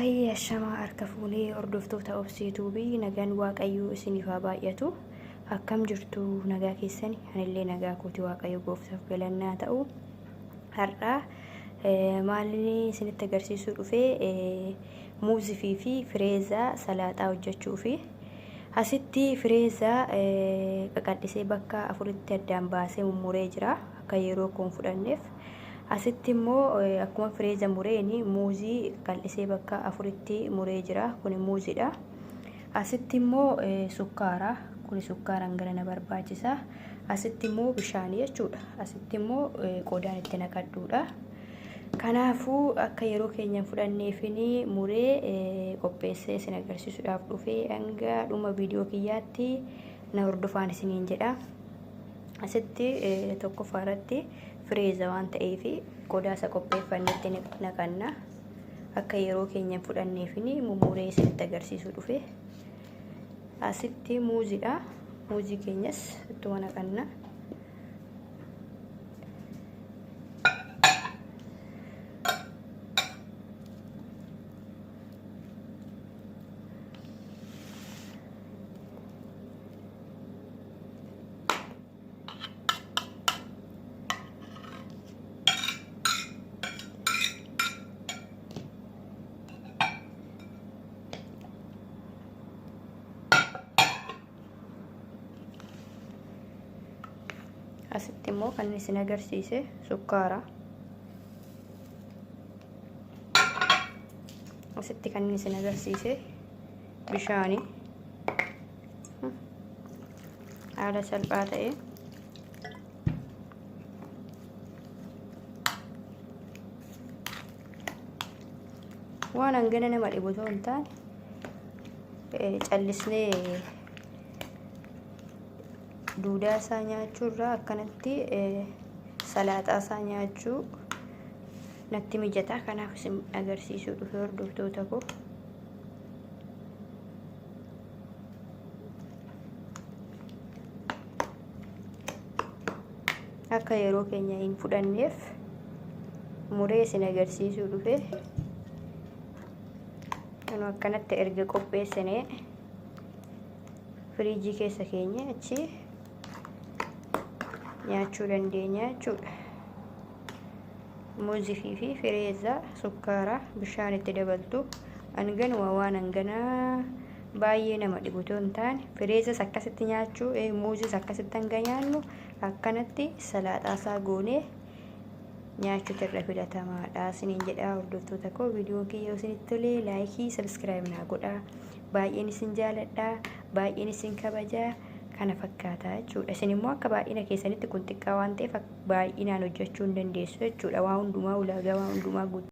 Ashamaa harka fuunee hordoftoota obsiituubii nagaan waaqayyoo isiniif haa baay'atu. Akkam jirtu nagaa keessani? Anillee nagaa kooti waaqayyo gooftaaf galannaa ta'u. Har'a maalini isinitti agarsiisuu dhufee muuzii fi fireezaa salaaxaa hojjechuufi asitti fireezaa qaqal'isee bakka afuritti addaan baasee mummuree jira akka yeroo koon fudhanneef. Asitti immoo akkuma fireeza mureeni muuzii qal'isee bakka afuritti muree jira. Kuni muuziidha. Asitti immoo sukkaara. Kuni sukkaaraan galana barbaachisa. Asitti immoo bishaan jechuudha. Asitti immoo qodaan itti naqadhuudha. Kanaafuu akka yeroo keenyan fudhanneefini muree qopheessee isin agarsiisuudhaaf dhufee hanga dhuma viidiyoo kiyyaatti na hordofaan isiniin jedha. Asitti tokkoffaa irratti fireeza waan ta'eef qodaa isa qopheeffannetti naqanna. Akka yeroo keenyan fudhanneefini mummuree isinitti agarsiisuu dhufe. Asitti muuziidha. Muuzii keenyas ittuma naqanna. Asitti immoo kan isin agarsiise sukkaara. Asitti kan isin agarsiise bishaani. Haala salphaa ta'e waan hangana nama dhibu ta'uu hin taane callisnee duudaa isaa nyaachuu irraa akkanatti salaaxaa isaa nyaachuu natti mijataa. Kanaaf isin agarsiisuu dhufe hordoftoota koo. Akka yeroo keenya hin fudhanneef muree isin agarsiisuu dhufe. Kan akkanatti erga qopheessinee firiijii keessa keenya achi nyaachuu dandeenya jechuudha. Muuzii fi fireeza sukkaara bishaan itti dabaltu hanganuma waan hanganaa baay'ee nama dhibu ta'uu hin taane fireezas akkasitti nyaachuu muuziis akkasitti hanga nyaannu akkanatti salaaxaa isaa goonee nyaachuutu irra filatamaadha isiniin jedha hordoftoota koo. Viidiyoon kiyya isinitti tolee laayikii sabskiraayib naa godhaa. Baay'een isin jaaladha. Baay'een isin kabajaa. Kana fakkaata jechuudha. Isin immoo akka baay'ina keessanitti kun xiqqaa waan ta'eef baay'inaan hojjechuu hin dandeessu jechuudha. Waa hundumaa ulaagaa waa hundumaa guutuu